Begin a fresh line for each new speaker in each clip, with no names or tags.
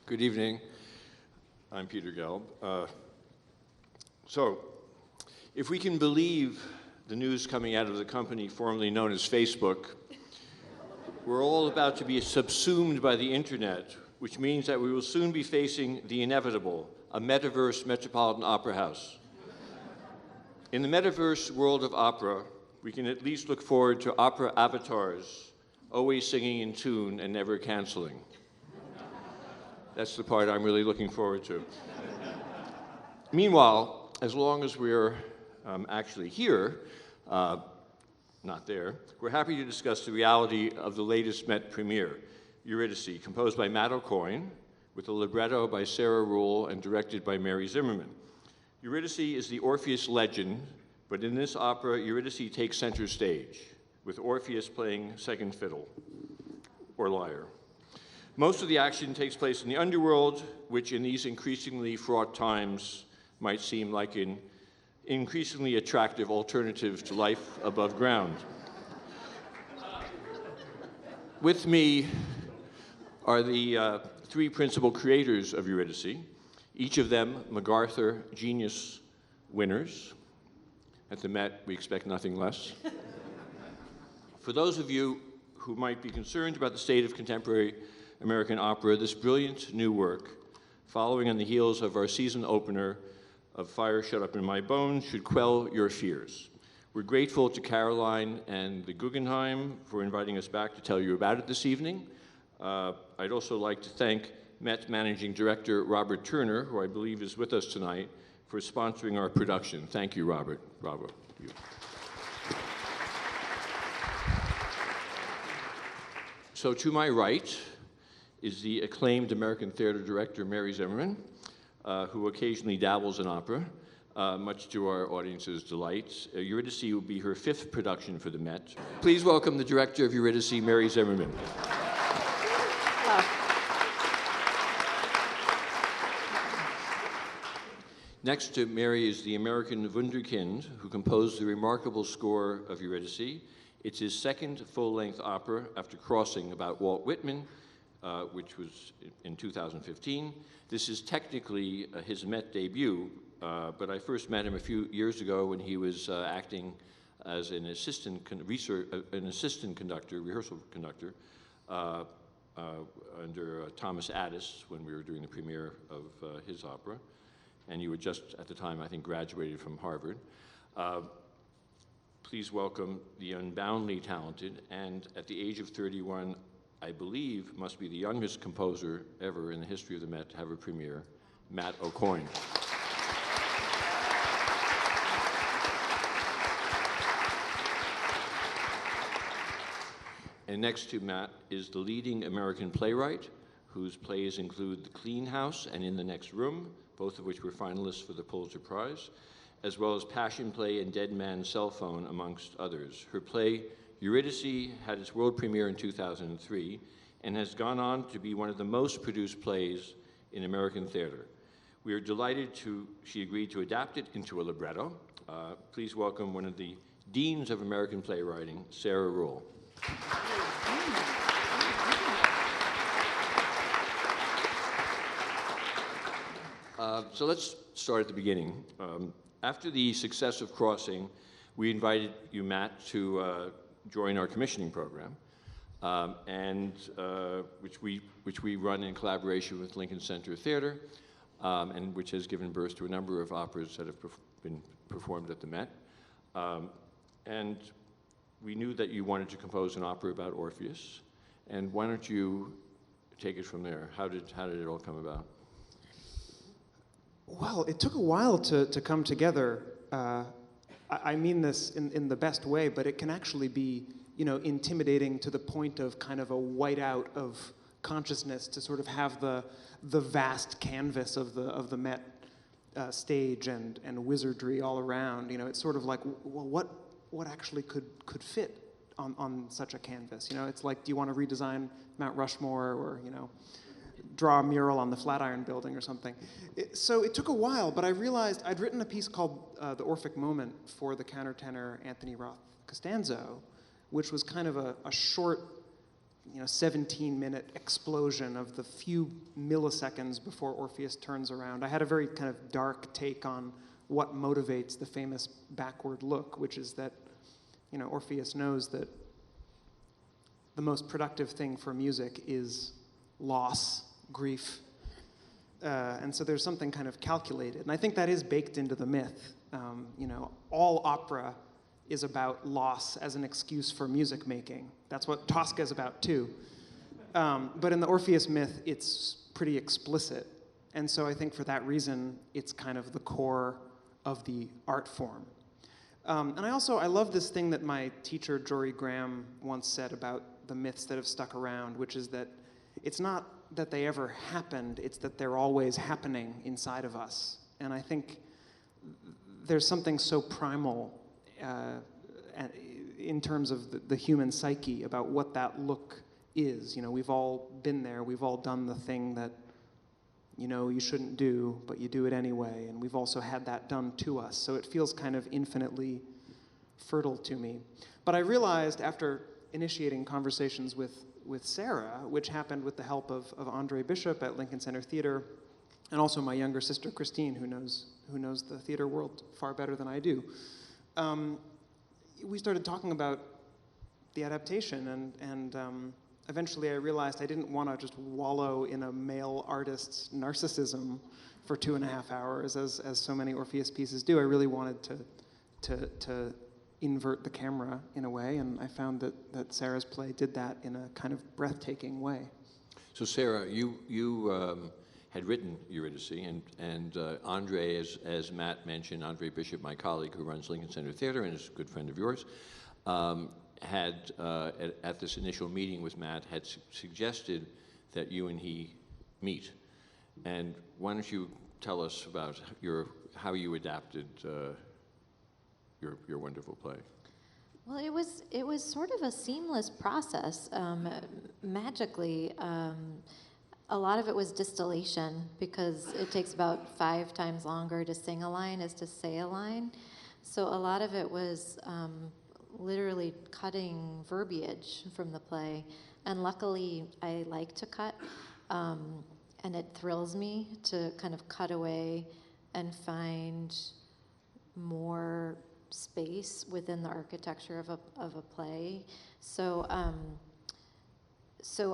Good evening. I'm Peter Gelb. So, if we can believe the news coming out of the company formerly known as Facebook, we're all about to be subsumed by the internet, which means that we will soon be facing the inevitable, a metaverse Metropolitan Opera House. In the metaverse world of opera, we can at least look forward to opera avatars, always singing in tune and never canceling. That's the part I'm really looking forward to. Meanwhile, as long as we're actually here, not there, we're happy to discuss the reality of the latest Met premiere, Eurydice, composed by Matthew Aucoin, with a libretto by Sarah Ruhl and directed by Mary Zimmerman. Eurydice is the Orpheus legend, but in this opera, Eurydice takes center stage, with Orpheus playing second fiddle, or lyre. Most of the action takes place in the underworld, which in these increasingly fraught times might seem like an increasingly attractive alternative to life above ground. With me are the three principal creators of Eurydice, each of them MacArthur Genius winners. At the Met, we expect nothing less. For those of you who might be concerned about the state of contemporary American opera, this brilliant new work, following on the heels of our season opener of Fire Shut Up in My Bones, should quell your fears. We're grateful to Caroline and the Guggenheim for inviting us back to tell you about it this evening. I'd also like to thank Met Managing Director Robert Turner, who I believe is with us tonight, for sponsoring our production. Thank you, Robert. Bravo. You. So to my right is the acclaimed American theater director, Mary Zimmerman, who occasionally dabbles in opera, much to our audience's delight. Eurydice will be her 5th production for the Met. Please welcome the director of Eurydice, Mary Zimmerman. Next to Mary is the American wunderkind who composed the remarkable score of Eurydice. It's his 2nd full-length opera after Crossing about Walt Whitman, which was in 2015. This is technically his Met debut, but I first met him a few years ago when he was acting as an assistant conductor, rehearsal conductor, under Thomas Addis when we were doing the premiere of his opera. And you were just, at the time, I think, graduated from Harvard. Please welcome the unboundedly talented, and at the age of 31, I believe, must be the youngest composer ever in the history of the Met to have a premiere, Matthew Aucoin. And next to Matt is the leading American playwright, whose plays include The Clean House and In the Next Room, both of which were finalists for the Pulitzer Prize, as well as Passion Play and Dead Man's Cell Phone, amongst others. Her play, Eurydice, had its world premiere in 2003 and has gone on to be one of the most produced plays in American theater. We are delighted she agreed to adapt it into a libretto. Please welcome one of the deans of American playwriting, Sarah Ruhl. So let's start at the beginning. After the success of Crossing, we invited you, Matt, to join our commissioning program, which we run in collaboration with Lincoln Center Theater, and which has given birth to a number of operas that have been performed at the Met. And we knew that you wanted to compose an opera about Orpheus, and why don't you take it from there? How did it all come about?
Well, it took a while to come together. I mean this in the best way, but it can actually be, intimidating to the point of kind of a whiteout of consciousness to sort of have the vast canvas of the Met stage and wizardry all around. It's sort of like, well, what actually could fit on such a canvas? It's like, do you want to redesign Mount Rushmore or draw a mural on the Flatiron Building or something? So it took a while, but I realized I'd written a piece called The Orphic Moment for the countertenor Anthony Roth Costanzo, which was kind of a short 17-minute explosion of the few milliseconds before Orpheus turns around. I had a very kind of dark take on what motivates the famous backward look, which is that, Orpheus knows that the most productive thing for music is loss, grief. And so there's something kind of calculated. And I think that is baked into the myth. All opera is about loss as an excuse for music making. That's what Tosca is about too. But in the Orpheus myth, it's pretty explicit. And so I think for that reason, it's kind of the core of the art form. And I love this thing that my teacher, Jory Graham, once said about the myths that have stuck around, which is that it's not that they ever happened, it's that they're always happening inside of us. And I think there's something so primal in terms of the human psyche about what that look is. We've all been there, we've all done the thing that you shouldn't do, but you do it anyway, and we've also had that done to us. So it feels kind of infinitely fertile to me. But I realized after initiating conversations with Sarah, which happened with the help of Andre Bishop at Lincoln Center Theater, and also my younger sister Christine, who knows the theater world far better than I do. We started talking about the adaptation, and eventually I realized I didn't want to just wallow in a male artist's narcissism for 2.5 hours, as so many Orpheus pieces do. I really wanted to invert the camera in a way, and I found that Sarah's play did that in a kind of breathtaking way.
So Sarah, you had written Eurydice, and Andre, as Matt mentioned, Andre Bishop, my colleague who runs Lincoln Center Theater and is a good friend of yours, had, at this initial meeting with Matt, had suggested that you and he meet. And why don't you tell us about how you adapted your wonderful play?
Well, it was sort of a seamless process. Magically, a lot of it was distillation, because it takes about 5 times longer to sing a line as to say a line. So a lot of it was literally cutting verbiage from the play. And luckily, I like to cut, and it thrills me to kind of cut away and find more space within the architecture of a play. So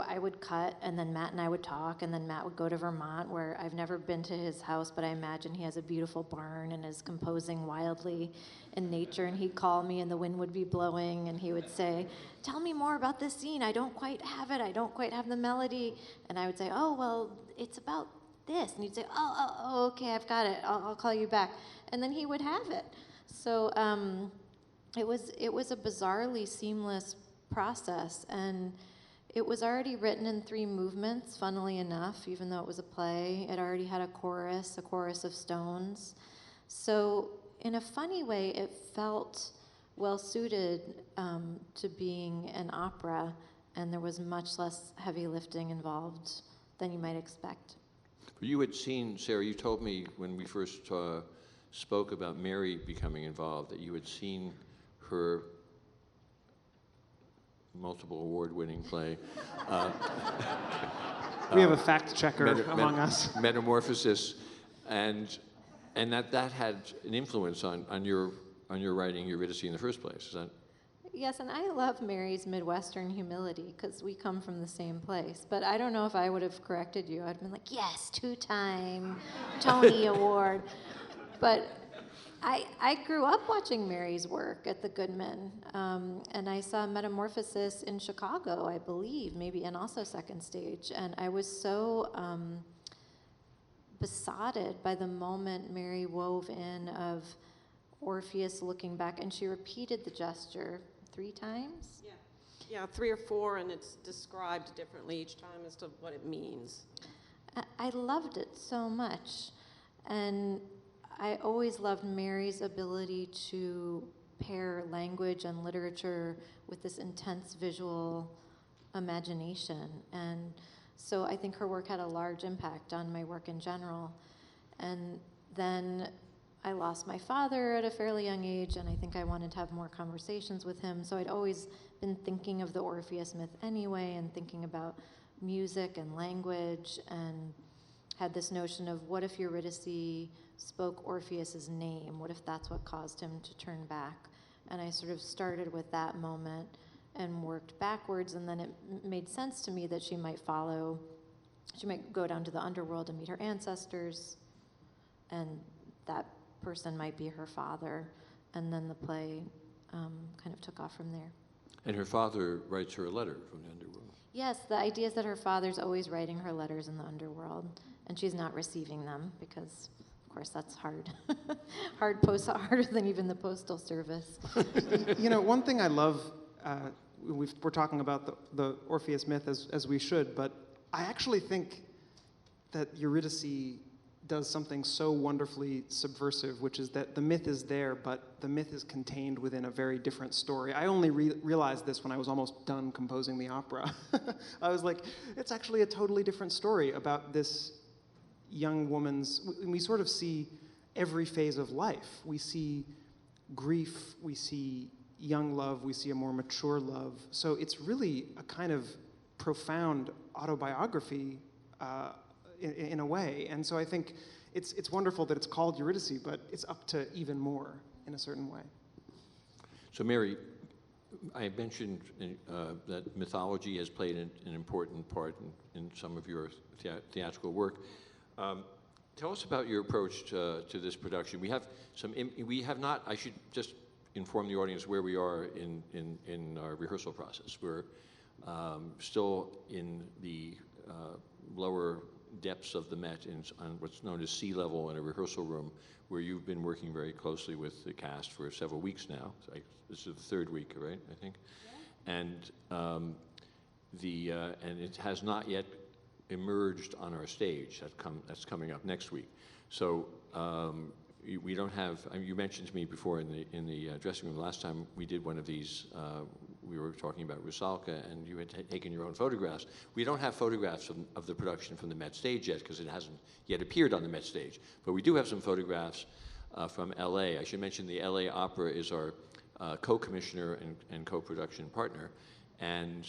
I would cut, and then Matt and I would talk, and then Matt would go to Vermont, where I've never been to his house, but I imagine he has a beautiful barn and is composing wildly in nature. And he'd call me, and the wind would be blowing, and he would say, "Tell me more about this scene. I don't quite have it. I don't quite have the melody." And I would say, "Oh, well, it's about this." And he'd say, "Oh, okay, I've got it. I'll call you back." And then he would have it. So it was a bizarrely seamless process, and it was already written in 3 movements, funnily enough, even though it was a play. It already had a chorus of stones. So in a funny way, it felt well-suited to being an opera, and there was much less heavy lifting involved than you might expect.
You had seen, Sarah, you told me when we first spoke about Mary becoming involved, that you had seen her multiple award-winning play.
We have a fact checker among us.
Metamorphosis, and that had an influence on your writing Eurydice in the first place. Is that?
Yes, and I love Mary's Midwestern humility, because we come from the same place. But I don't know if I would have corrected you. I'd been like, yes, 2-time Tony Award. But I grew up watching Mary's work at the Goodman, and I saw Metamorphosis in Chicago, I believe, maybe, and also Second Stage. And I was so besotted by the moment Mary wove in of Orpheus looking back, and she repeated the gesture 3 times?
Yeah, 3 or 4, and it's described differently each time as to what it means.
I loved it so much, and I always loved Mary's ability to pair language and literature with this intense visual imagination. And so I think her work had a large impact on my work in general. And then I lost my father at a fairly young age, and I think I wanted to have more conversations with him. So I'd always been thinking of the Orpheus myth anyway, and thinking about music and language, and had this notion of what if Eurydice spoke Orpheus's name? What if that's what caused him to turn back? And I sort of started with that moment and worked backwards, and then it made sense to me that she might go down to the underworld and meet her ancestors, and that person might be her father, and then the play kind of took off from there.
And her father writes her a letter from the underworld.
Yes, the idea is that her father's always writing her letters in the underworld, and she's not receiving them because, of course, that's hard. Harder than even the postal service.
You know, one thing I love, we're talking about the Orpheus myth as we should, but I actually think that Eurydice does something so wonderfully subversive, which is that the myth is there, but the myth is contained within a very different story. I only realized this when I was almost done composing the opera. I was like, it's actually a totally different story about this young woman's, we sort of see every phase of life. We see grief, we see young love, we see a more mature love. So it's really a kind of profound autobiography in a way. And so I think it's wonderful that it's called Eurydice, but it's up to even more in a certain way.
So Mary, I mentioned that mythology has played an important part in some of your theatrical work. Tell us about your approach to this production. We have not, I should just inform the audience where we are in our rehearsal process. We're still in the lower depths of the Met on what's known as sea level in a rehearsal room, where you've been working very closely with the cast for several weeks now. This is the third week, right? I think, yeah. And and it has not yet emerged on our stage. That's coming up next week. So we don't have. You mentioned to me before in the dressing room last time we did one of these. We were talking about Rusalka, and you had taken your own photographs. We don't have photographs of the production from the Met stage yet, because it hasn't yet appeared on the Met stage. But we do have some photographs from LA. I should mention the LA Opera is our co-commissioner and co-production partner, and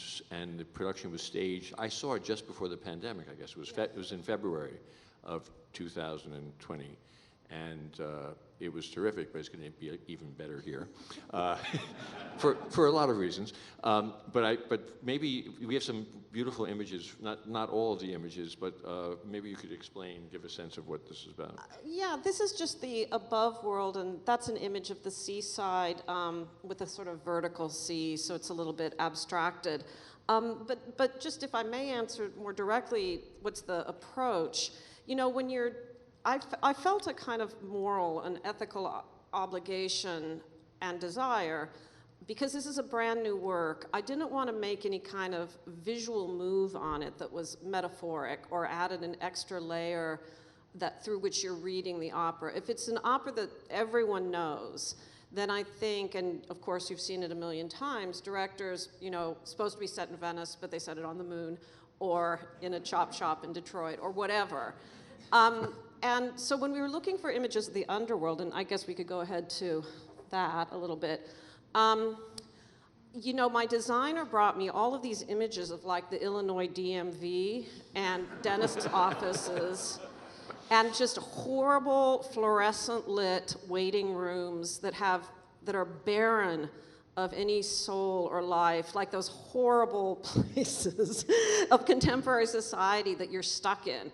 the production was staged. I saw it just before the pandemic. I guess it was in February of 2020. And it was terrific, but it's going to be even better here, for a lot of reasons. But maybe we have some beautiful images. Not all of the images, but maybe you could explain, give a sense of what this is about.
Yeah, this is just the above world, and that's an image of the seaside with a sort of vertical sea, so it's a little bit abstracted. But just if I may answer more directly, what's the approach? You know, when you're I felt a kind of moral and ethical obligation and desire, because this is a brand new work. I didn't want to make any kind of visual move on it that was metaphoric or added an extra layer through which you're reading the opera. If it's an opera that everyone knows, then I think, and of course you've seen it a million times, directors, supposed to be set in Venice, but they set it on the moon, or in a chop shop in Detroit, or whatever. And so when we were looking for images of the underworld, and I guess we could go ahead to that a little bit, my designer brought me all of these images of like the Illinois DMV and dentists' offices, and just horrible fluorescent lit waiting rooms that are barren of any soul or life, like those horrible places of contemporary society that you're stuck in.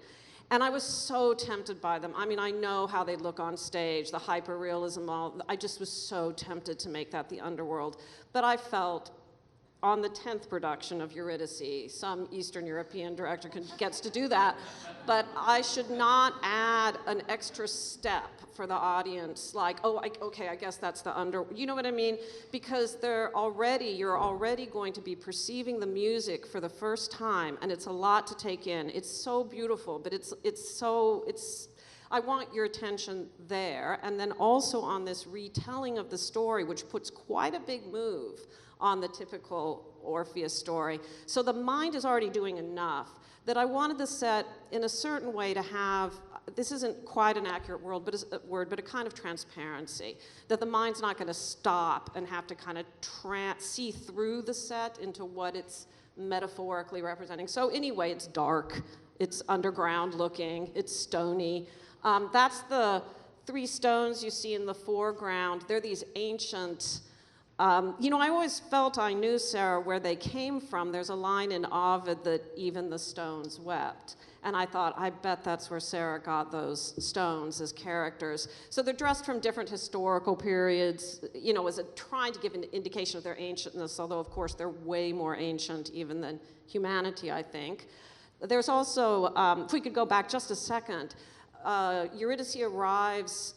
And I was so tempted by them. I mean, I know how they look on stage, the hyperrealism, I just was so tempted to make that the underworld. But I felt, on the 10th production of Eurydice, some Eastern European director gets to do that, but I should not add an extra step for the audience, like, okay, I guess that's the you know what I mean? Because you're already going to be perceiving the music for the first time, and it's a lot to take in. It's so beautiful, but I want your attention there, and then also on this retelling of the story, which puts quite a big move on the typical Orpheus story. So the mind is already doing enough that I wanted the set in a certain way to have this isn't quite an accurate word, but a kind of transparency, that the mind's not going to stop and have to kind of see through the set into what it's metaphorically representing. So anyway, it's dark, it's underground looking, it's stony. That's the 3 stones you see in the foreground. They're these ancient, you know, I always felt I knew, Sarah, where they came from. There's a line in Ovid that even the stones wept. And I thought, I bet that's where Sarah got those stones as characters. So they're dressed from different historical periods, you know, as trying to give an indication of their ancientness, although, of course, they're way more ancient even than humanity, I think. There's also, if we could go back just a second, Eurydice arrives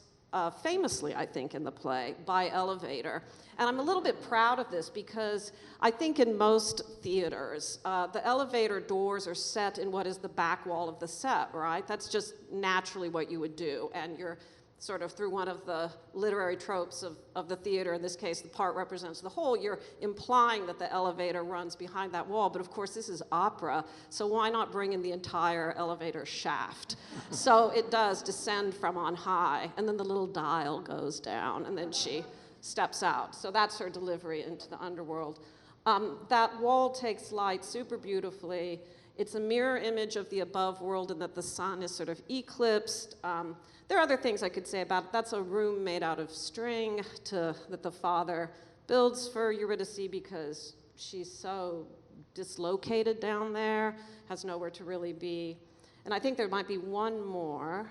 famously, I think, in the play by elevator. And I'm a little bit proud of this because I think in most theaters, the elevator doors are set in what is the back wall of the set, right? That's just naturally what you would do. And you're sort of through one of the literary tropes of the theater, in this case, the part represents the whole, you're implying that the elevator runs behind that wall. But of course, this is opera, so why not bring in the entire elevator shaft? So it does descend from on high, and then the little dial goes down, and then she steps out. So that's her delivery into the underworld. That wall takes light super beautifully. It's a mirror image of the above world in that the sun is sort of eclipsed. There are other things I could say about it. That's a room made out of string that the father builds for Eurydice because she's so dislocated down there, has nowhere to really be. And I think there might be one more.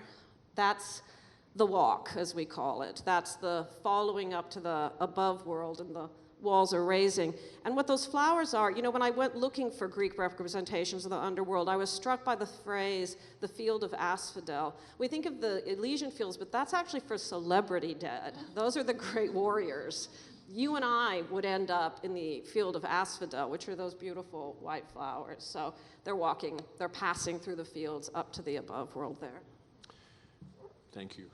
That's the walk, as we call it. That's the following up to the above world, and the walls are raising. And what those flowers are, you know, when I went looking for Greek representations of the underworld, I was struck by the phrase, the field of asphodel. We think of the Elysian fields, but that's actually for celebrity dead. Those are the great warriors. You and I would end up in the field of asphodel, which are those beautiful white flowers. So they're passing through the fields up to the above world there.
Thank you.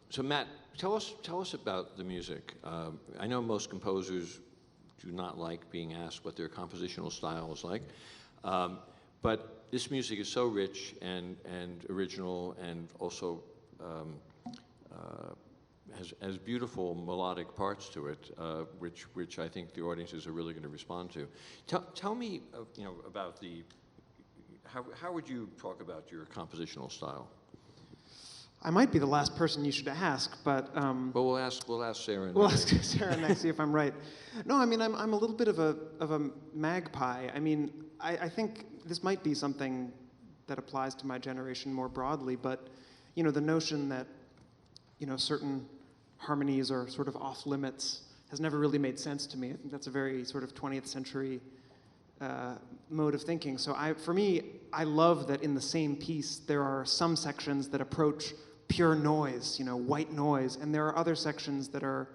So Matt, tell us about the music. I know most composers do not like being asked what their compositional style is like, but this music is so rich and original, and also has beautiful melodic parts to it, which I think the audiences are really going to respond to. Tell me, you know, about how would you talk about your compositional style?
I might be the last person you should ask, but
Well, we'll ask Sarah.
We'll ask Sarah next, see if I'm right. No, I mean, I'm a little bit of a magpie. I mean, I think this might be something that applies to my generation more broadly, but you know, the notion that, you know, certain harmonies are sort of off limits has never really made sense to me. I think that's a very sort of 20th century mode of thinking. So for me, I love that in the same piece there are some sections that approach pure noise, you know, white noise, and there are other sections that are,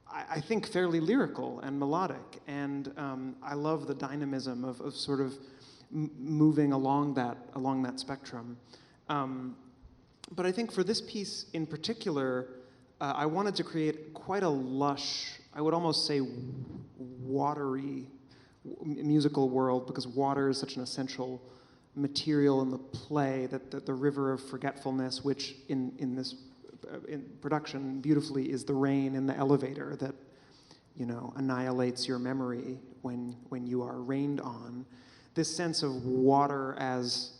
I think, fairly lyrical and melodic. And I love the dynamism of sort of moving along that spectrum. But I think for this piece in particular, I wanted to create quite a lush, I would almost say watery musical world, because water is such an essential material in the play, that the river of forgetfulness, which in this production beautifully is the rain in the elevator that, you know, annihilates your memory when you are rained on. This sense of water as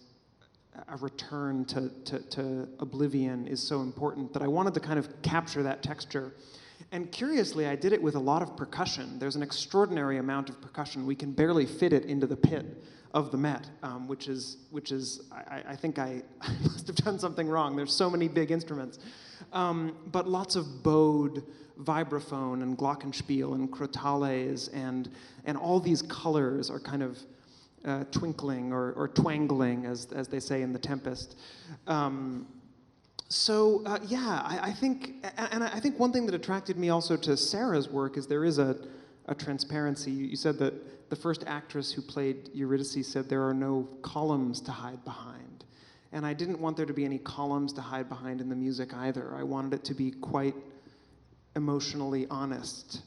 a return to oblivion is so important that I wanted to kind of capture that texture. And curiously, I did it with a lot of percussion. There's an extraordinary amount of percussion. We can barely fit it into the pit of the Met, which is I think I must have done something wrong. There's so many big instruments. But lots of bowed vibraphone and glockenspiel and crotales, and all these colors are kind of twinkling or twangling, as they say in The Tempest. I think one thing that attracted me also to Sarah's work is there is a transparency. You said that the first actress who played Eurydice said there are no columns to hide behind. And I didn't want there to be any columns to hide behind in the music either. I wanted it to be quite emotionally honest.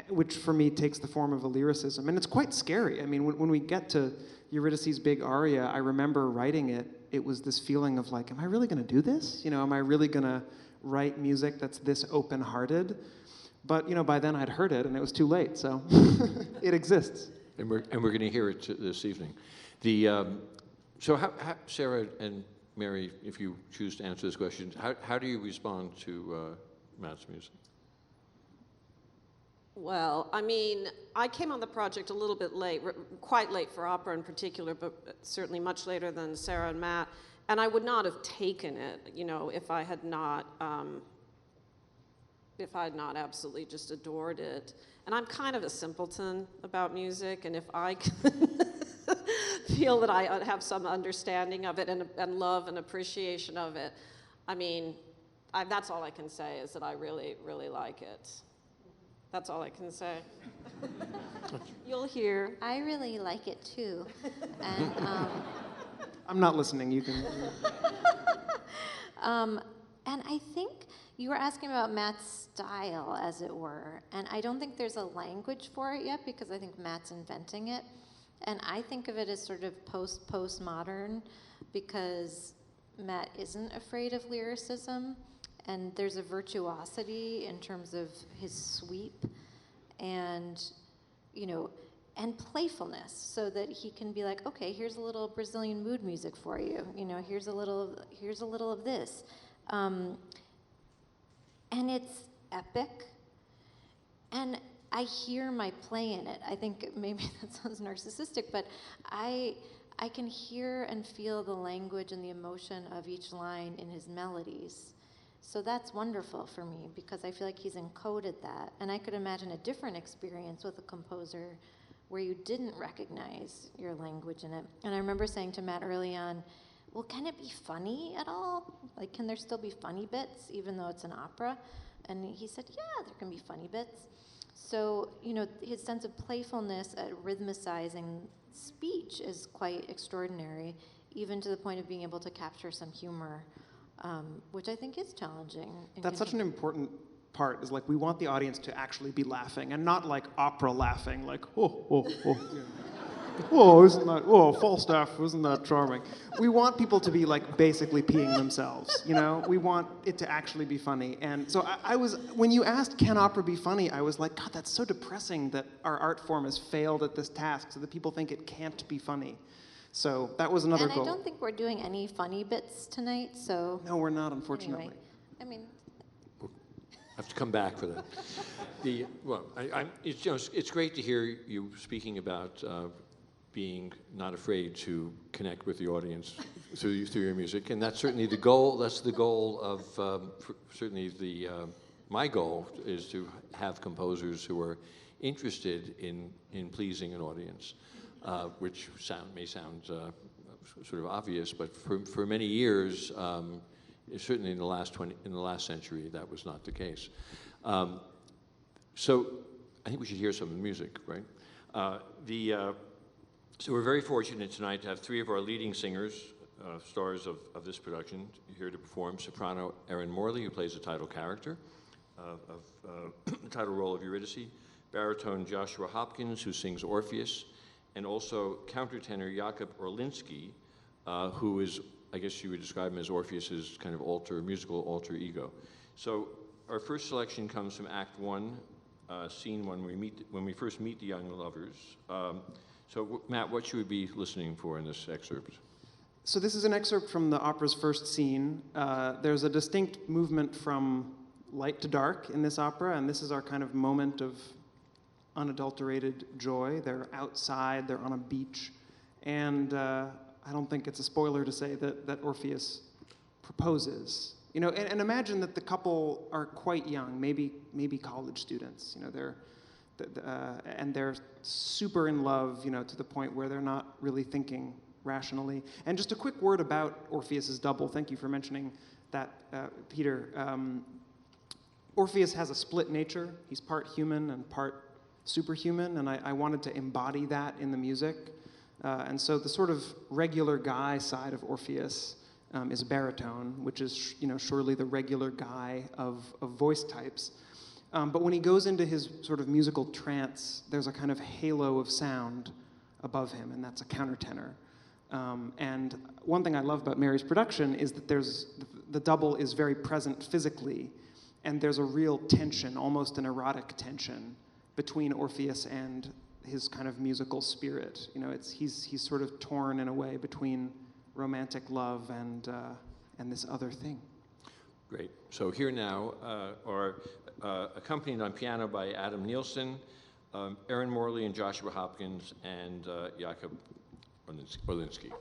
which for me takes the form of a lyricism. And it's quite scary. I mean, when we get to Eurydice's big aria, I remember writing it, it was this feeling of like, am I really going to do this? You know, am I really going to write music that's this open-hearted? But, you know, by then I'd heard it, and it was too late, so it exists.
And we're going to hear it this evening. So how, Sarah and Mary, if you choose to answer this question, how do you respond to Matt's music?
Well, I mean, I came on the project a little bit late, quite late for opera in particular, but certainly much later than Sarah and Matt. And I would not have taken it, you know, if I had not absolutely just adored it. And I'm kind of a simpleton about music, and if I can feel that I have some understanding of it and love and appreciation of it, I mean, that's all I can say, is that I really, really like it. That's all I can say. You'll hear.
I really like it too. And,
I'm not listening, you can.
and I think you were asking about Matt's style, as it were. And I don't think there's a language for it yet, because I think Matt's inventing it. And I think of it as sort of postmodern, because Matt isn't afraid of lyricism. And there's a virtuosity in terms of his sweep and, you know, and playfulness, so that he can be like, okay, here's a little Brazilian mood music for you. You know, here's a little of this. And it's epic. And I hear my play in it. I think maybe that sounds narcissistic, but I can hear and feel the language and the emotion of each line in his melodies. So that's wonderful for me, because I feel like he's encoded that. And I could imagine a different experience with a composer where you didn't recognize your language in it. And I remember saying to Matt early on, well, can it be funny at all? Like, can there still be funny bits, even though it's an opera? And he said, yeah, there can be funny bits. So, you know, his sense of playfulness at rhythmicizing speech is quite extraordinary, even to the point of being able to capture some humor, which I think is challenging.
That's such an important part, is like we want the audience to actually be laughing, and not like opera laughing, like, oh. Oh, isn't that, oh, Falstaff, isn't that charming? We want people to be like basically peeing themselves, you know? We want it to actually be funny. And so I was, when you asked, can opera be funny? I was like, God, that's so depressing that our art form has failed at this task, so that people think it can't be funny. So that was another goal.
And I don't think we're doing any funny bits tonight, so.
No, we're not, unfortunately.
Anyway, I mean.
I have to come back for that. It's great to hear you speaking about being not afraid to connect with the audience through your music, and that's certainly the goal. That's the goal of my goal is to have composers who are interested in pleasing an audience, which may sound sort of obvious, but for many years, certainly in the last century, that was not the case. So I think we should hear some of the music, right? So we're very fortunate tonight to have three of our leading singers, stars of this production, here to perform. Soprano Erin Morley, who plays the title character of the title role of Eurydice. Baritone Joshua Hopkins, who sings Orpheus. And also countertenor Jakub Orliński, who is, I guess you would describe him as Orpheus's kind of musical alter ego. So our first selection comes from Act 1, Scene 1, when we first meet the young lovers. So, Matt, what should we be listening for in this excerpt?
So this is an excerpt from the opera's first scene. There's a distinct movement from light to dark in this opera, and this is our kind of moment of unadulterated joy. They're outside, they're on a beach, and I don't think it's a spoiler to say that Orpheus proposes. You know, and imagine that the couple are quite young, maybe college students. You know, and they're super in love, you know, to the point where they're not really thinking rationally. And just a quick word about Orpheus's double. Thank you for mentioning that, Peter. Orpheus has a split nature. He's part human and part superhuman, and I wanted to embody that in the music. And so the sort of regular guy side of Orpheus is baritone, which is, you know, surely the regular guy of voice types. But when he goes into his sort of musical trance, there's a kind of halo of sound above him, and that's a countertenor. And one thing I love about Mary's production is that the double is very present physically, and there's a real tension, almost an erotic tension, between Orpheus and his kind of musical spirit. You know, he's sort of torn in a way between romantic love and this other thing.
Great. So here now are accompanied on piano by Adam Nielsen, Erin Morley and Joshua Hopkins, and Jakub Orliński.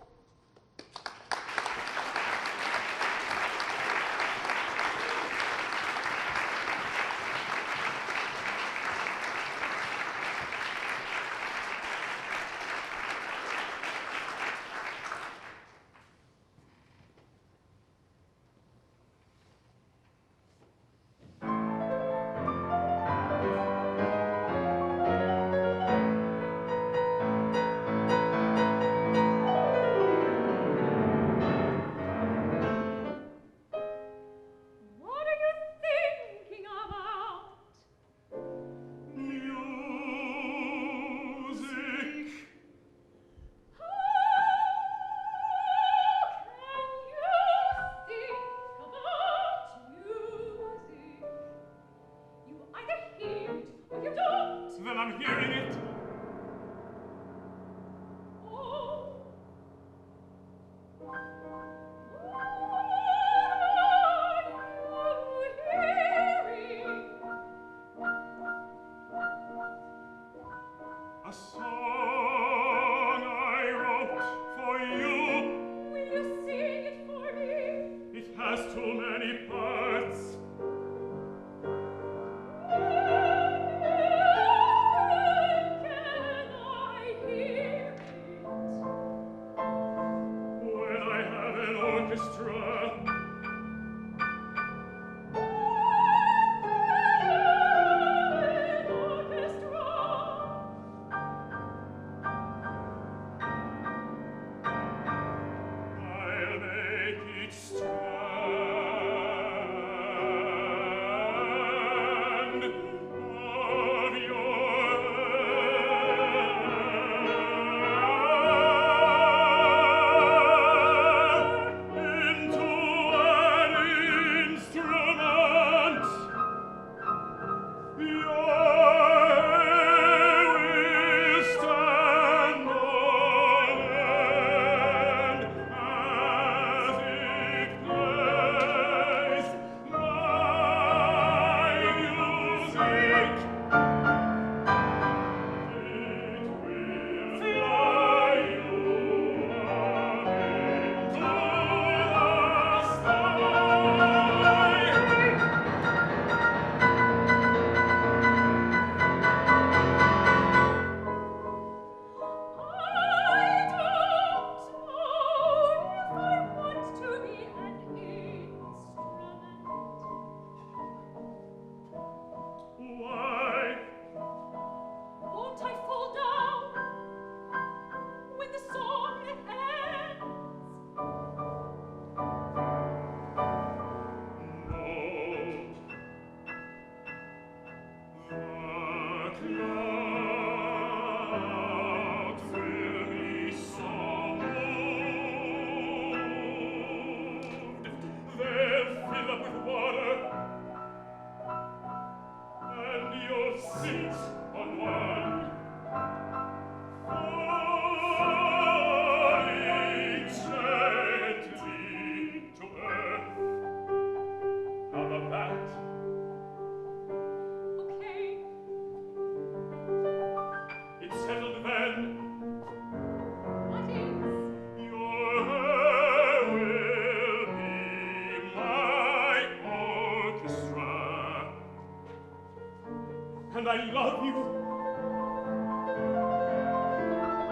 And I love you.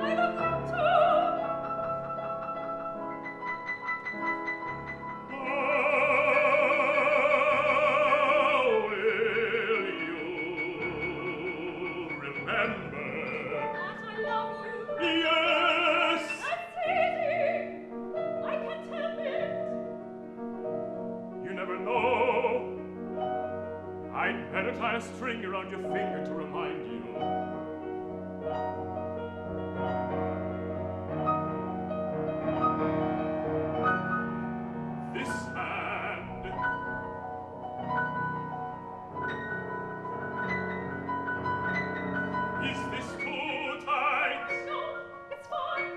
I love you too.
How will you remember
That I love you.
Yes.
That's easy. I can tell it.
You never know. I'd better tie a string around your finger to remind you. This hand. Is this too tight?
No, it's fine.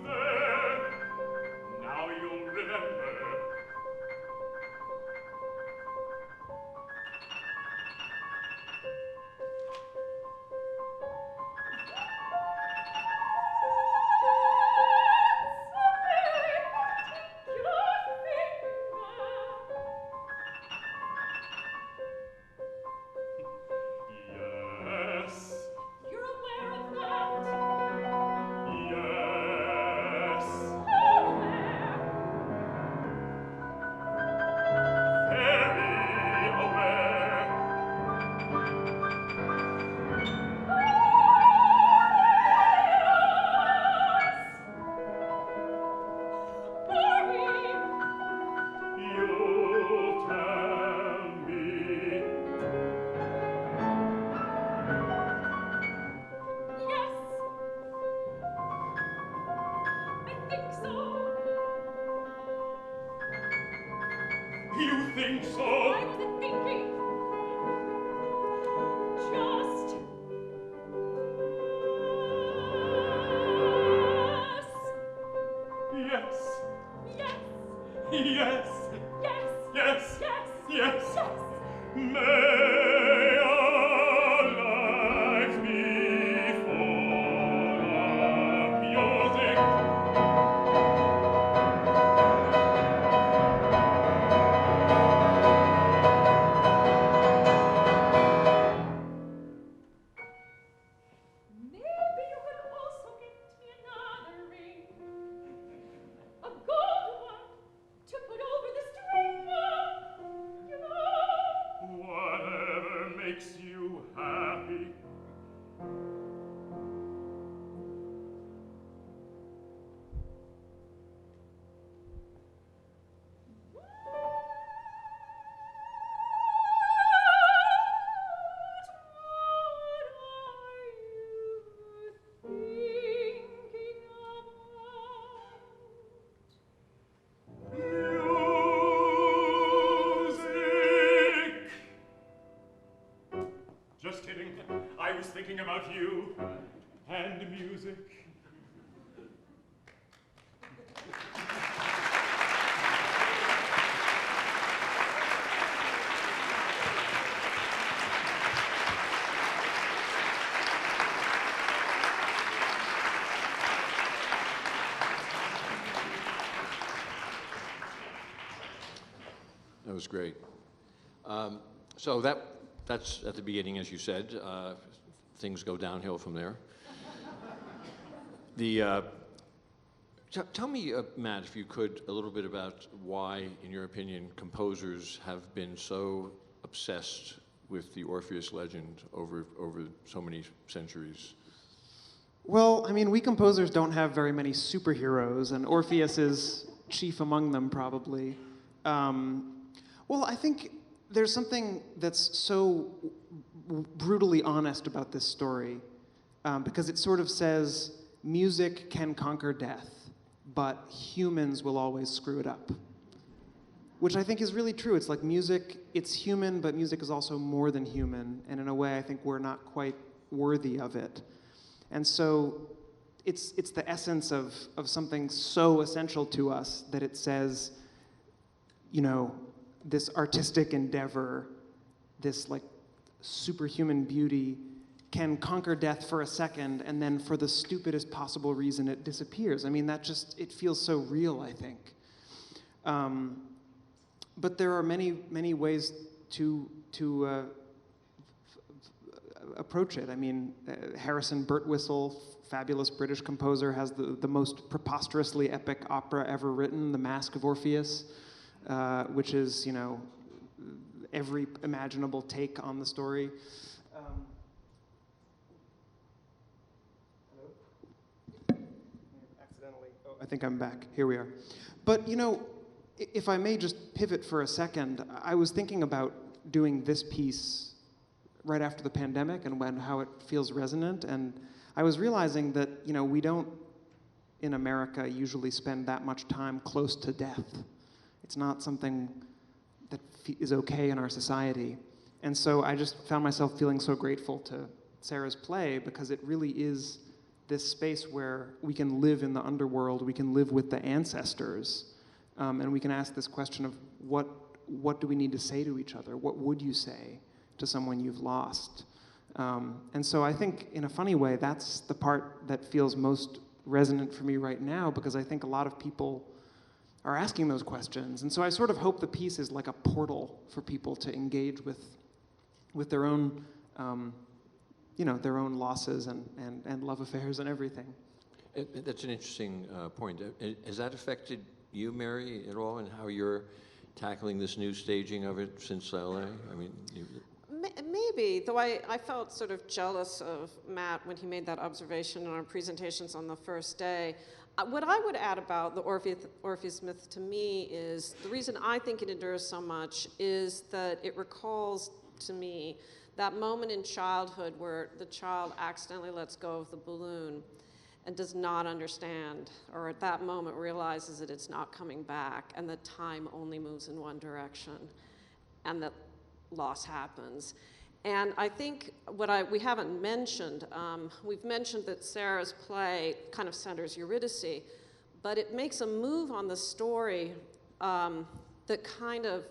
There. Now you'll remember. Yes.
You're aware of that?
Yes.
Aware.
Very aware. You'll tell me.
Yes. I think so.
You think so?
I wasn't thinking. Just.
Yes.
Yes.
Yes.
Yes.
Yes.
Yes.
Yes.
Yes.
May our lives be full of music.
Maybe you could also get me another ring. A gold one to put over the string of, you know.
Whatever makes you happy. Music. Just kidding. I was thinking about you and music.
That was great. So that's at the beginning, as you said. Things go downhill from there. Tell me, Matt, if you could, a little bit about why, in your opinion, composers have been so obsessed with the Orpheus legend over so many centuries.
Well, I mean, we composers don't have very many superheroes, and Orpheus is chief among them, probably. Well, I think there's something that's so brutally honest about this story, because it sort of says music can conquer death, but humans will always screw it up. Which I think is really true. It's like music, it's human, but music is also more than human, and in a way I think we're not quite worthy of it. And so it's the essence of something so essential to us that it says, you know, this artistic endeavor, this like superhuman beauty can conquer death for a second, and then for the stupidest possible reason it disappears. I mean, that just, it feels so real, I think. But there are many ways to approach it. I mean, Harrison Birtwistle, fabulous British composer, has the most preposterously epic opera ever written, The Mask of Orpheus, which is, you know, every imaginable take on the story. accidentally. Oh, I think I'm back. Here we are. But, you know, if I may just pivot for a second, I was thinking about doing this piece right after the pandemic and how it feels resonant. And I was realizing that, you know, we don't, in America, usually spend that much time close to death. It's not something that is okay in our society. And so I just found myself feeling so grateful to Sarah's play because it really is this space where we can live in the underworld, we can live with the ancestors, and we can ask this question of what do we need to say to each other? What would you say to someone you've lost? And so I think, in a funny way, that's the part that feels most resonant for me right now, because I think a lot of people are asking those questions. And so I sort of hope the piece is like a portal for people to engage with their own, you know, their own losses and love affairs and everything.
That's an interesting point. Has that affected you, Mary, at all, in how you're tackling this new staging of it since LA? I mean,
Maybe, though I felt sort of jealous of Matt when he made that observation in our presentations on the first day. What I would add about the Orpheus myth to me is, the reason I think it endures so much is that it recalls to me that moment in childhood where the child accidentally lets go of the balloon and does not understand, or at that moment realizes that it's not coming back and that time only moves in one direction and that loss happens. And I think we haven't mentioned, we've mentioned that Sarah's play kind of centers Eurydice, but it makes a move on the story that kind of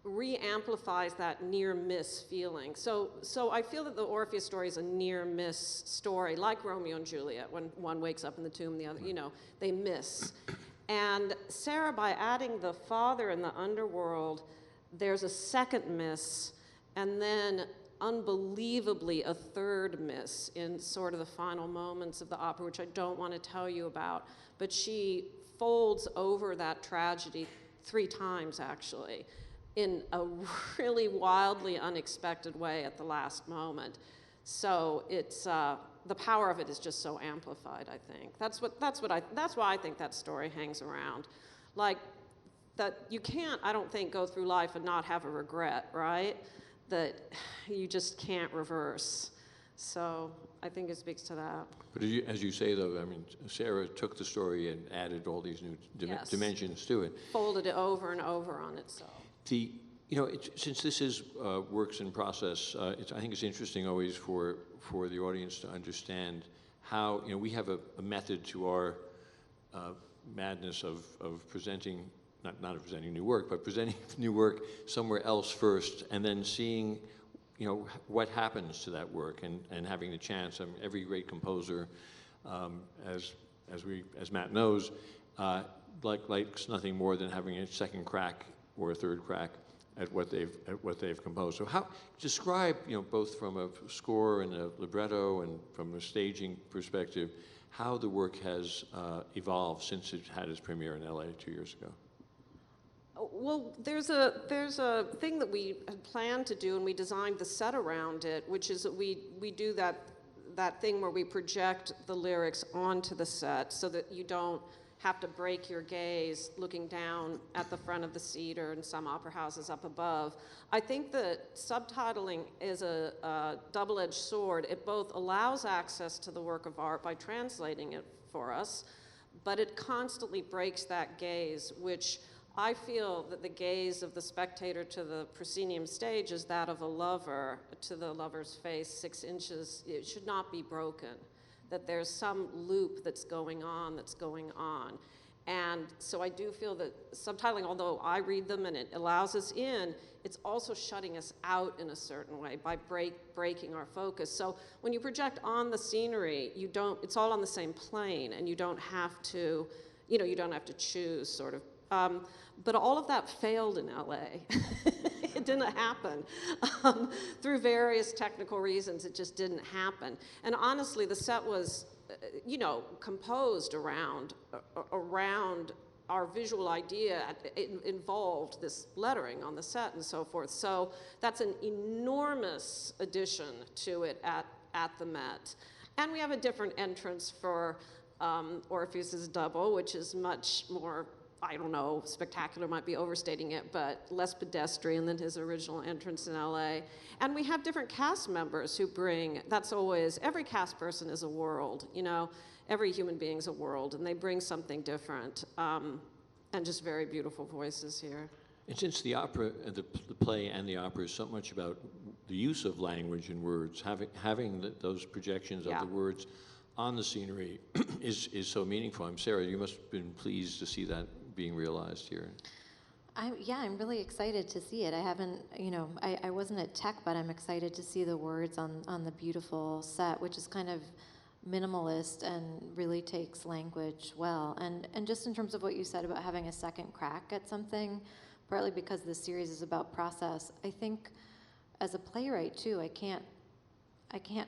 re-amplifies that near-miss feeling. So I feel that the Orpheus story is a near-miss story, like Romeo and Juliet, when one wakes up in the tomb, the other, you know, they miss. And Sarah, by adding the father in the underworld, there's a second miss, and then unbelievably a third miss in sort of the final moments of the opera, which I don't want to tell you about. But she folds over that tragedy 3 times, actually, in a really wildly unexpected way at the last moment. So it's the power of it is just so amplified, I think. That's why I think that story hangs around. Like, that you can't, I don't think, go through life and not have a regret, right? That you just can't reverse. So I think it speaks to that.
But as you say, though, I mean, Sarah took the story and added all these new
Yes.
dimensions to it.
Folded it over and over on itself.
You know, since this is works in process, I think it's interesting always for the audience to understand how, you know, we have a method to our madness of presenting, not of presenting new work, but presenting new work somewhere else first, and then seeing, you know, what happens to that work, and having the chance. I mean, every great composer, as Matt knows, likes nothing more than having a second crack or a third crack at what they've composed. So how describe, you know, both from a score and a libretto and from a staging perspective, how the work has evolved since it had its premiere in LA 2 years ago.
Well, there's a thing that we had planned to do, and we designed the set around it, which is that we do that thing where we project the lyrics onto the set so that you don't have to break your gaze looking down at the front of the seat, or in some opera houses up above. I think that subtitling is a double-edged sword. It both allows access to the work of art by translating it for us, but it constantly breaks that gaze, which I feel that the gaze of the spectator to the proscenium stage is that of a lover to the lover's face, 6 inches. It should not be broken, that there's some loop that's going on. And so I do feel that subtitling, although I read them and it allows us in, it's also shutting us out in a certain way by breaking our focus. So when you project on the scenery, it's all on the same plane, and you don't have to, you don't have to choose, sort of. But all of that failed in LA. It didn't happen. Through various technical reasons, it just didn't happen. And honestly, the set was, composed around our visual idea. It involved this lettering on the set and so forth. So that's an enormous addition to it at the Met. And we have a different entrance for Orpheus' double, which is much more, I don't know, spectacular might be overstating it, but less pedestrian than his original entrance in LA. And we have different cast members who bring, that's always, every cast person is a world, you know, every human being's a world, and they bring something different, and just very beautiful voices here.
And since the opera, the play and the opera is so much about the use of language and words, having those projections of the words on the scenery is so meaningful. Sarah, you must have been pleased to see that being realized here.
I'm really excited to see it. I haven't, I wasn't at Tech, but I'm excited to see the words on the beautiful set, which is kind of minimalist and really takes language well. And just in terms of what you said about having a second crack at something, partly because this series is about process, I think as a playwright too, I can't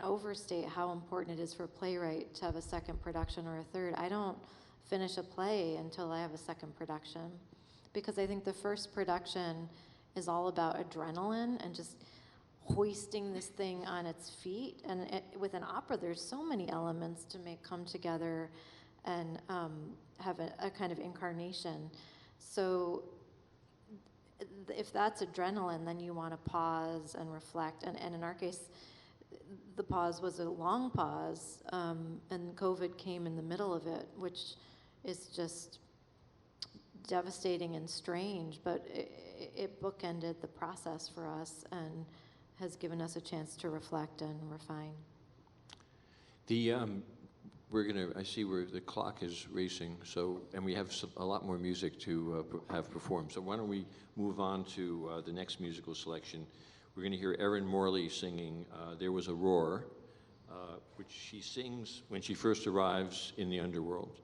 overstate how important it is for a playwright to have a second production or a third. I don't finish a play until I have a second production, because I think the first production is all about adrenaline and just hoisting this thing on its feet. And with an opera, there's so many elements to make come together and have a kind of incarnation. So if that's adrenaline, then you want to pause and reflect. And in our case, the pause was a long pause, and COVID came in the middle of it, which is just devastating and strange, but it bookended the process for us and has given us a chance to reflect and refine.
I see where the clock is racing, and we have a lot more music to have performed. So why don't we move on to the next musical selection. We're going to hear Erin Morley singing There Was a Roar, which she sings when she first arrives in the Underworld.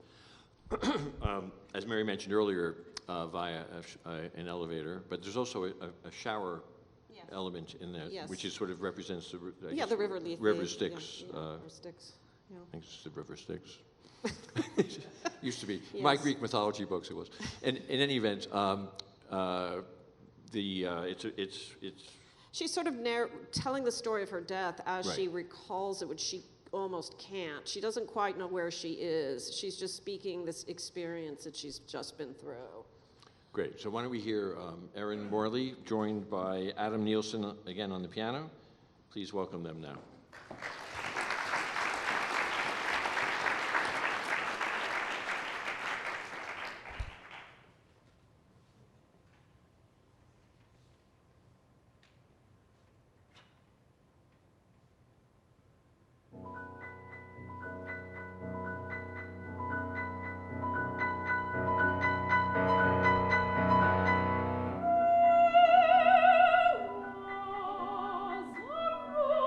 As Mary mentioned earlier, via an elevator, but there's also a shower element in that, which is sort of represents the
the river Lethe.
River Styx.
River Styx. Yeah.
I think it's the River Styx. Used to be. Yes. My Greek mythology books it was. And in any event, it's
she's sort of telling the story of her death as
right.
she recalls it, which she almost can't. She doesn't quite know where she is. She's just speaking this experience that she's just been through.
Great. So why don't we hear Erin Morley, joined by Adam Nielsen again on the piano. Please welcome them now.
Was a roar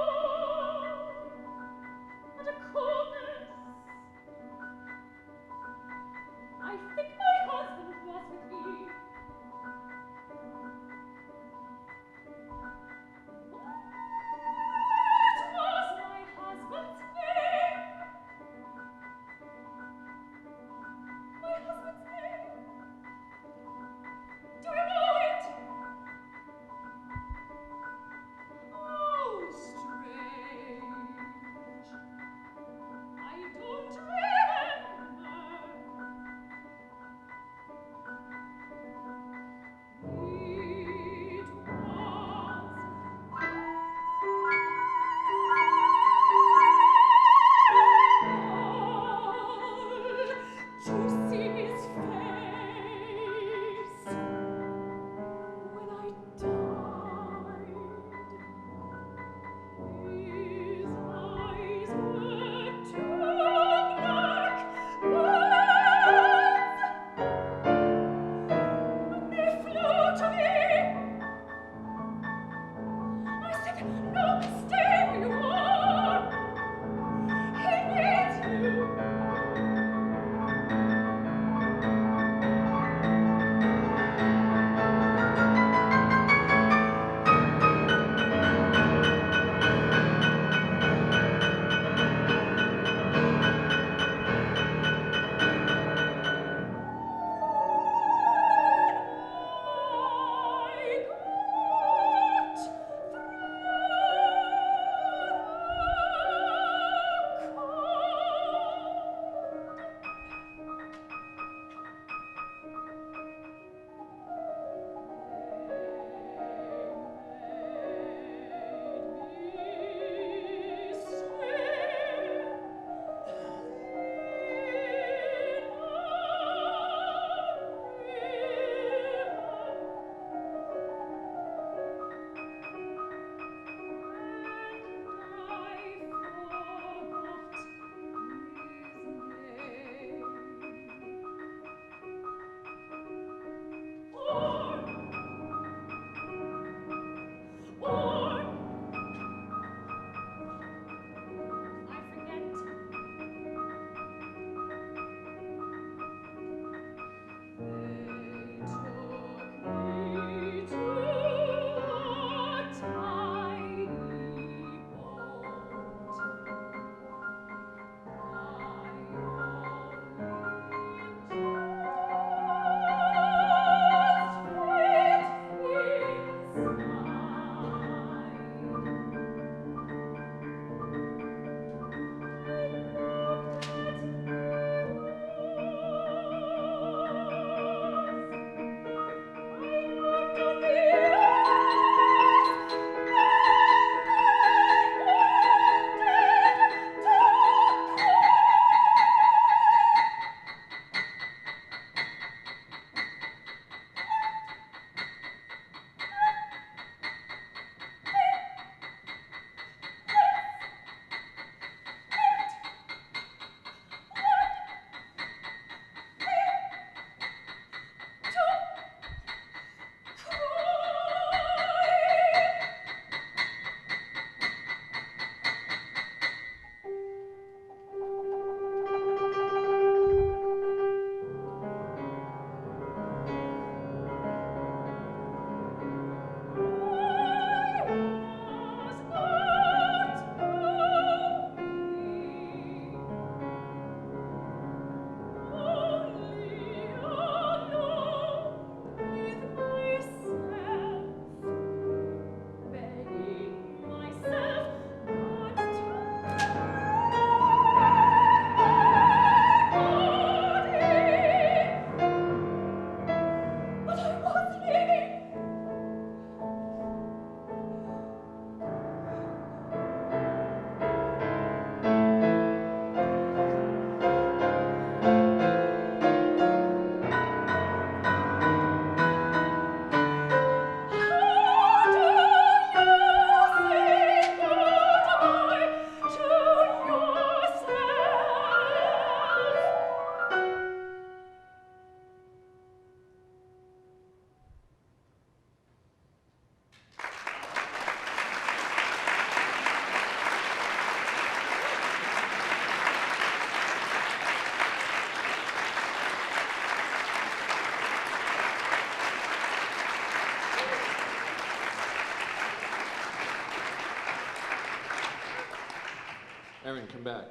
Come back.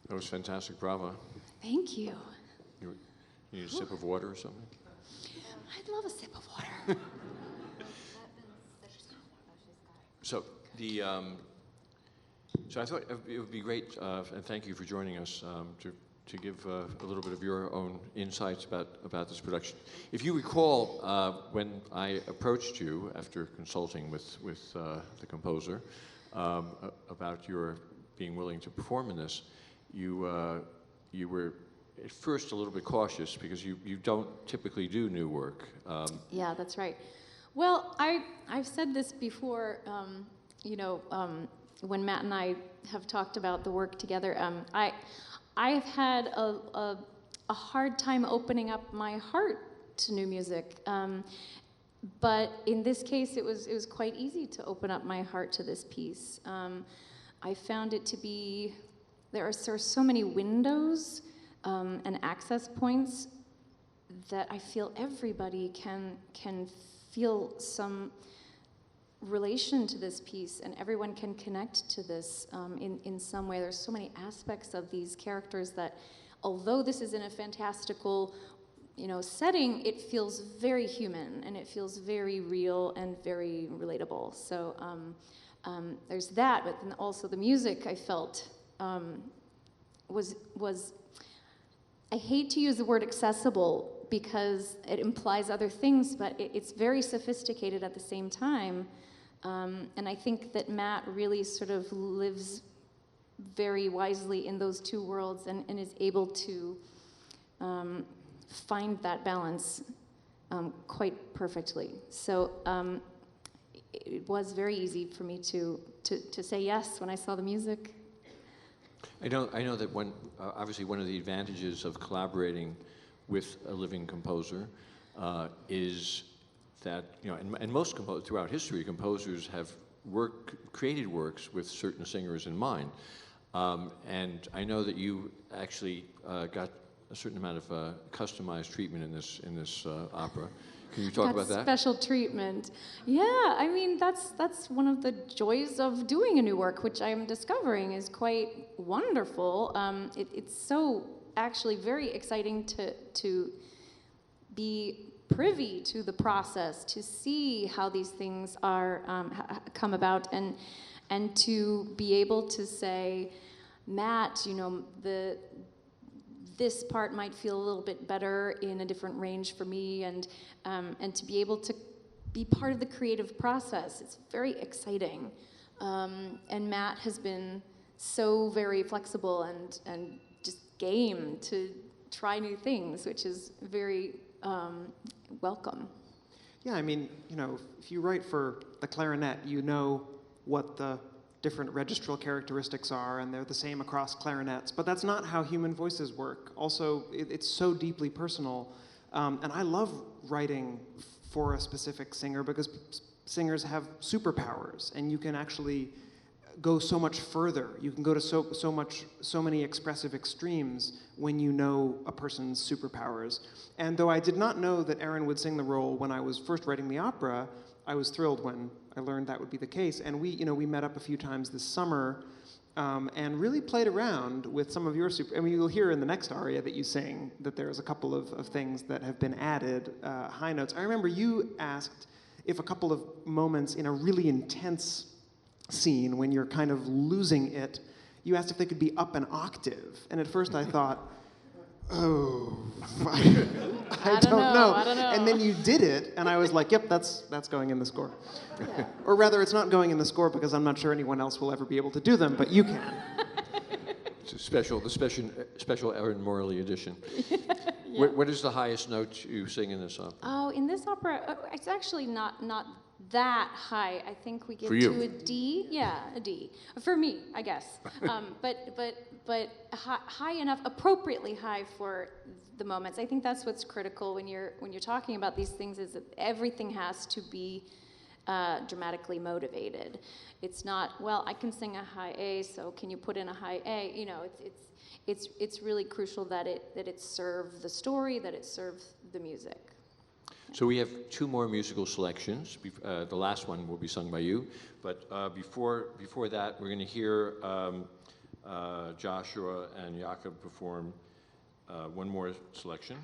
That was fantastic, bravo.
Thank you.
You need a sip of water or something?
I'd love a sip of water.
So so I thought it would be great, and thank you for joining us, to give a little bit of your own insights about this production. If you recall, when I approached you after consulting with the composer about your being willing to perform in this, you were at first a little bit cautious because you don't typically do new work.
Yeah, that's right. Well, I've said this before, when Matt and I have talked about the work together. I've had a hard time opening up my heart to new music. But in this case, it was quite easy to open up my heart to this piece. I found it to be, there are so many windows and access points that I feel everybody can feel some relation to this piece, and everyone can connect to this in some way. There's so many aspects of these characters that, although this is in a fantastical, setting, it feels very human, and it feels very real and very relatable. So there's that, but then also the music I felt was I hate to use the word accessible because it implies other things, but it's very sophisticated at the same time. And I think that Matt really sort of lives very wisely in those two worlds and is able to find that balance quite perfectly. So it was very easy for me to say yes when I saw the music.
I know that obviously one of the advantages of collaborating with a living composer is that, and most throughout history, composers have created works with certain singers in mind. And I know that you actually got a certain amount of customized treatment in this opera. Can you talk about that?
Special treatment. Yeah, I mean, that's one of the joys of doing a new work, which I'm discovering is quite wonderful. It's so actually very exciting to be privy to the process, to see how these things are come about, and to be able to say, Matt, this part might feel a little bit better in a different range for me, and to be able to be part of the creative process. It's very exciting. And Matt has been so very flexible and just game to try new things, which is very welcome.
Yeah, I mean, if you write for the clarinet, you know what the different registral characteristics are, and they're the same across clarinets, but that's not how human voices work. Also, it's so deeply personal, and I love writing for a specific singer because singers have superpowers, and you can actually go so much further. You can go to so many expressive extremes when you know a person's superpowers. And though I did not know that Erin would sing the role when I was first writing the opera, I was thrilled when I learned that would be the case. And we met up a few times this summer and really played around with some of your you'll hear in the next aria that you sing that there's a couple of things that have been added, high notes. I remember you asked if a couple of moments in a really intense scene when you're kind of losing it, you asked if they could be up an octave. And at first I thought, oh, I don't know. And then you did it, and I was like, yep, that's going in the score. Yeah. Or rather, it's not going in the score because I'm not sure anyone else will ever be able to do them, but you can.
It's the special Erin Morley edition. Yeah. What is the highest note you sing in this opera?
Oh, in this opera, it's actually not that high. I think we get
to
a D. Yeah, a D. For me, I guess. But high enough, appropriately high for the moments. I think that's what's critical when you're talking about these things, is that everything has to be dramatically motivated. It's not, well, I can sing a high A, so can you put in a high A? You know, it's really crucial that it serve the story, that it serve the music.
So we have two more musical selections. The last one will be sung by you, but before that, we're going to hear Joshua and Jakub perform one more selection.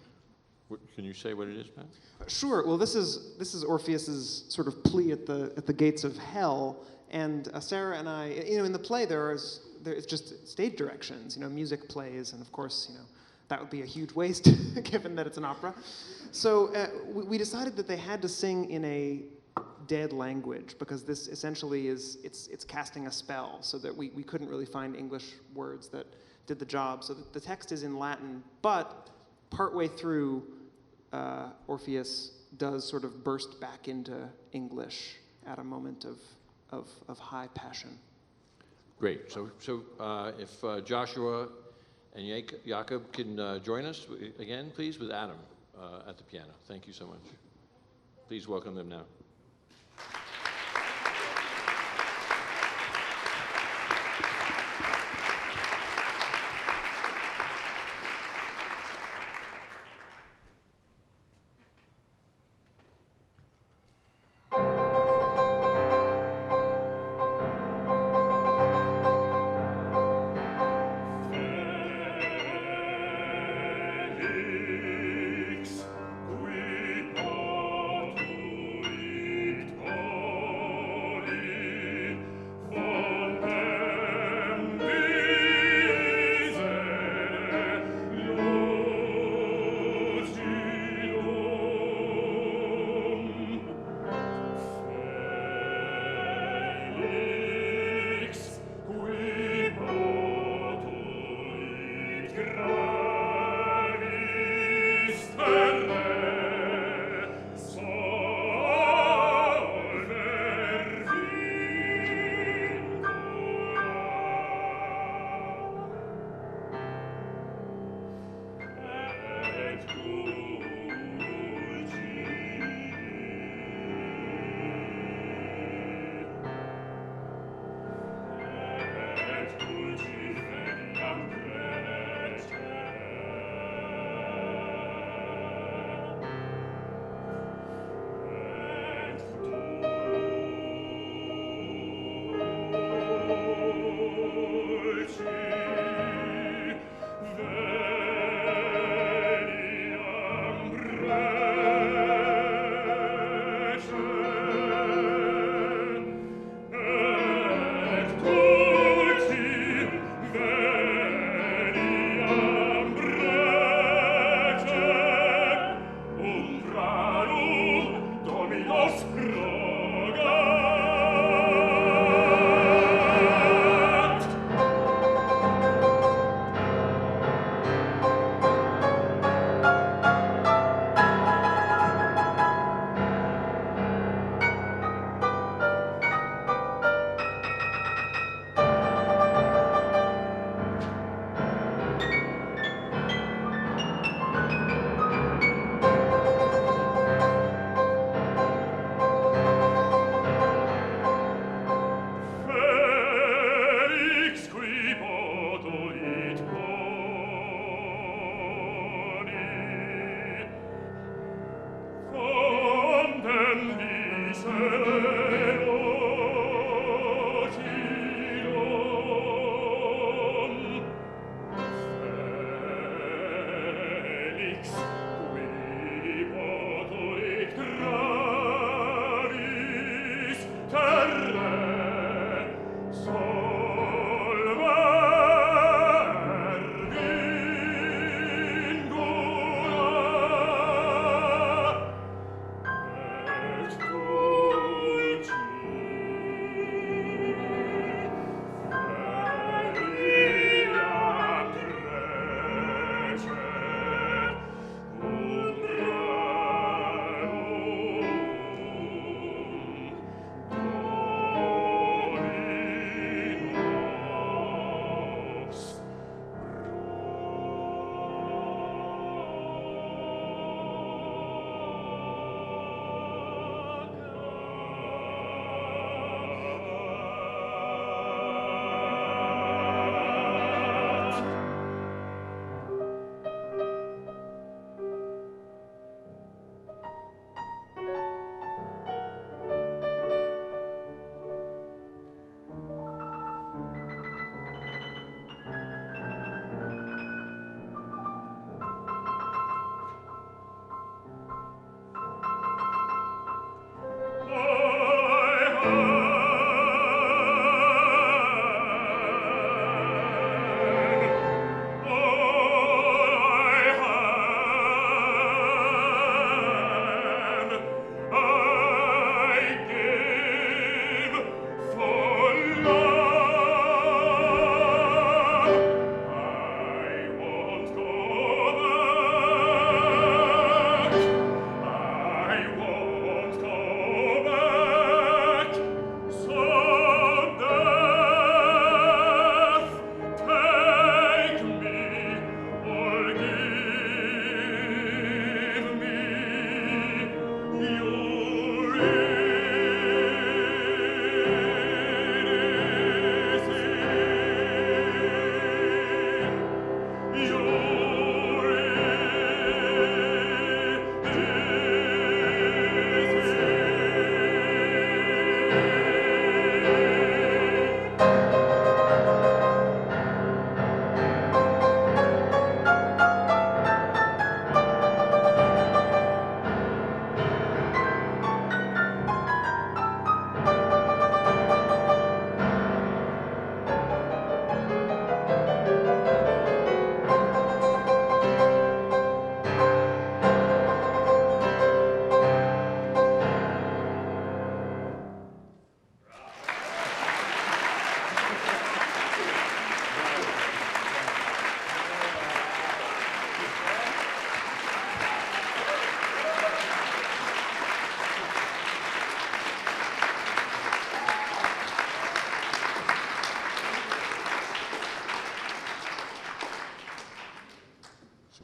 Can you say what it is, Matt?
Sure. Well, this is Orpheus's sort of plea at the gates of hell, and Sarah and I, in the play there's just stage directions, music plays, and of course, that would be a huge waste given that it's an opera. So we decided that they had to sing in a dead language because this essentially it's casting a spell, so that we couldn't really find English words that did the job. So the text is in Latin, but partway through, Orpheus does sort of burst back into English at a moment of high passion.
Great. So if Joshua and Jakub can join us again, please, with Adam at the piano. Thank you so much. Please welcome them now.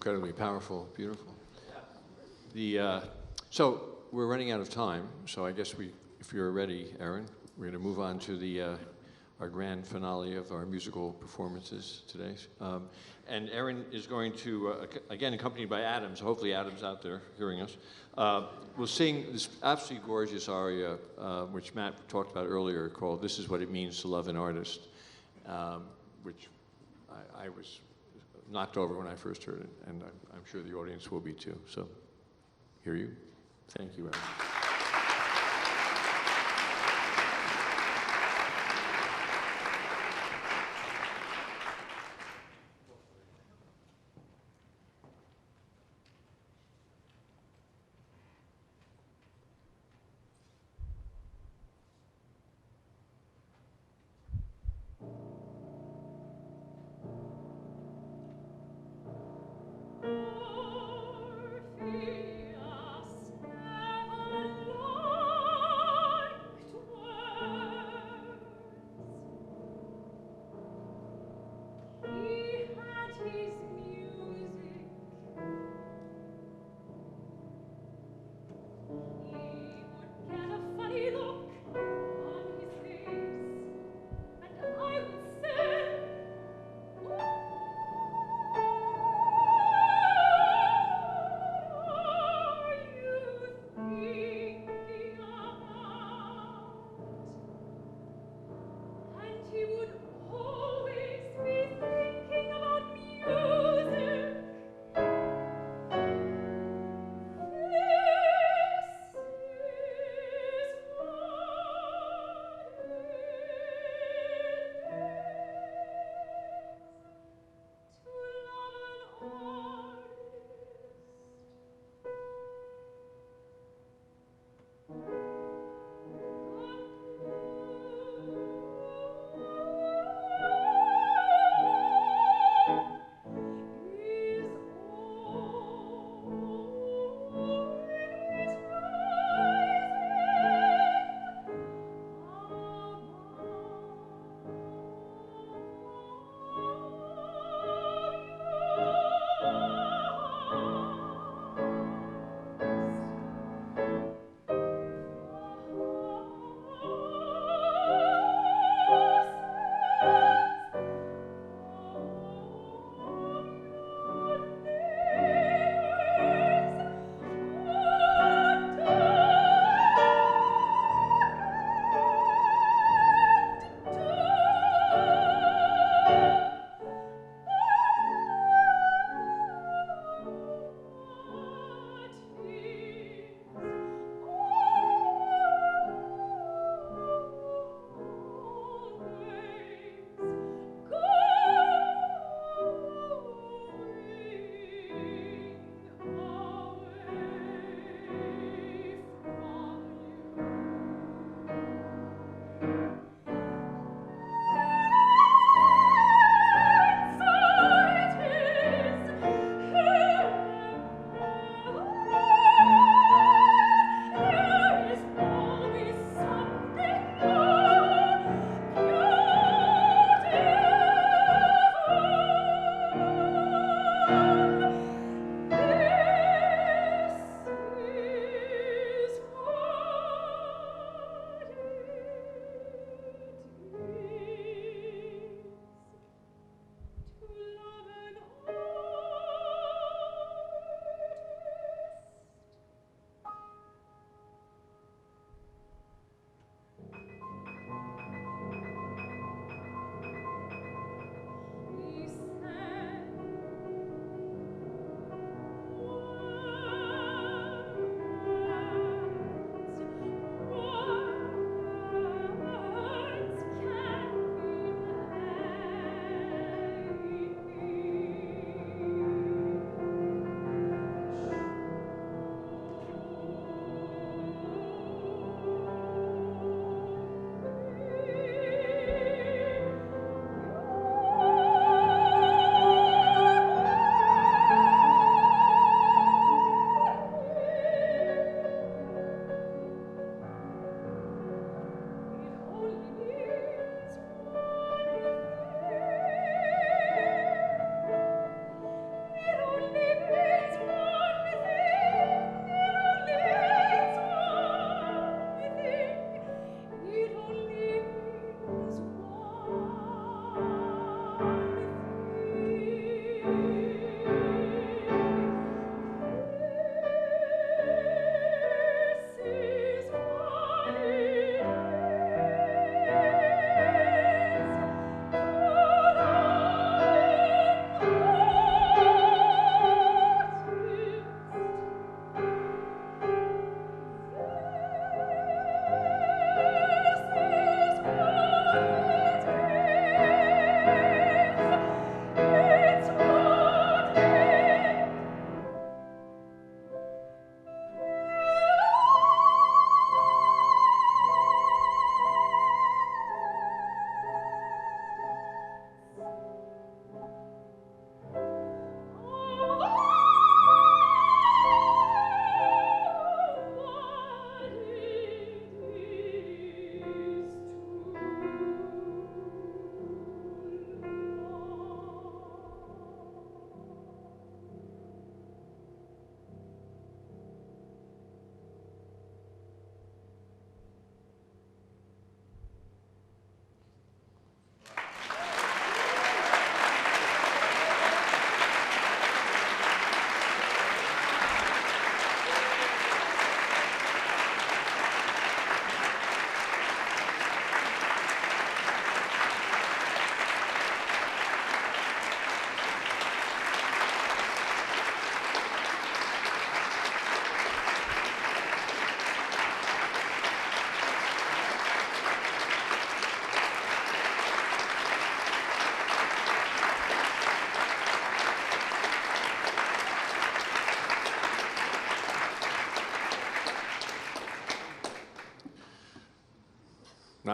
incredibly powerful, beautiful. So we're running out of time, so I guess if you're ready, Erin, we're going to move on to our grand finale of our musical performances today. And Erin is going to, again, accompanied by Adam, so hopefully Adam's out there hearing us, will sing this absolutely gorgeous aria, which Matt talked about earlier, called This Is What It Means to Love an Artist, which I was knocked over when I first heard it, and I'm sure the audience will be too. So, hear you. Thank you, Erin.
Orpheus, heavenly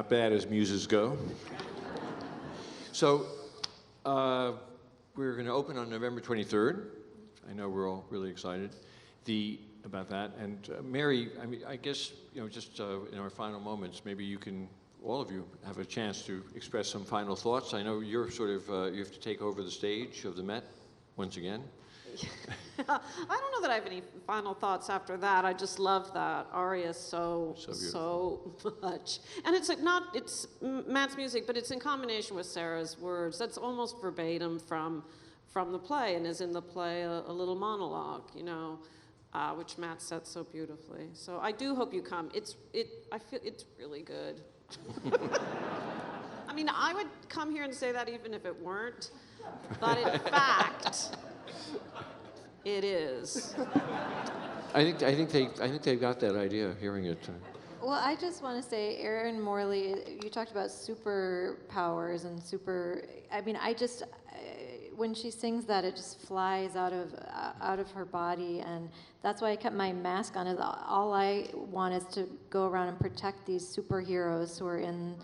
not bad as muses go. So we're going to open on November 23rd. I know we're all really excited about that. And Mary, I mean, I guess, just in our final moments, maybe you can, all of you, have a chance to express some final thoughts. I know you're sort of, you have to take over the stage of the Met once again.
I don't know that I have any final thoughts after that. I just love that aria so much. And it's Matt's music, but it's in combination with Sarah's words. That's almost verbatim from the play, and is in the play a little monologue, which Matt said so beautifully. So I do hope you come. I feel it's really good. I mean, I would come here and say that even if it weren't, but in fact, it is.
I think they got that idea hearing it.
Well, I just want to say, Erin Morley, you talked about superpowers and I mean, when she sings that, it just flies out of her body, and that's why I kept my mask on. Is all I want is to go around and protect these superheroes who are in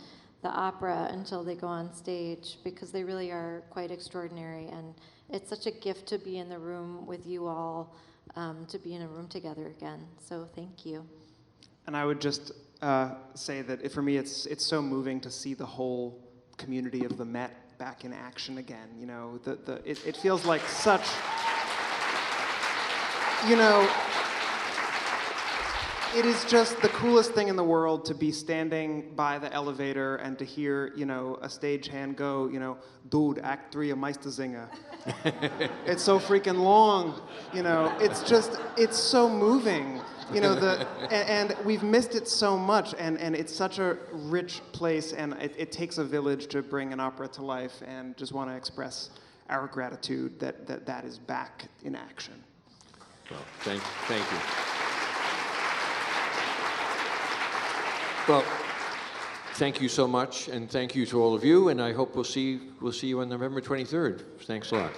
the opera until they go on stage, because they really are quite extraordinary, and it's such a gift to be in the room with you all, to be in a room together again. So thank you.
And I would just say that for me, it's so moving to see the whole community of the Met back in action again. It feels like such, it is just the coolest thing in the world to be standing by the elevator and to hear, a stagehand go, dude, Act 3 of Meistersinger. It's so freaking long, it's so moving, and we've missed it so much, and it's such a rich place, and it takes a village to bring an opera to life, and just want to express our gratitude that is back in action.
Well, thank you. Well, thank you so much, and thank you to all of you, and I hope we'll see you on November 23rd. Thanks a lot.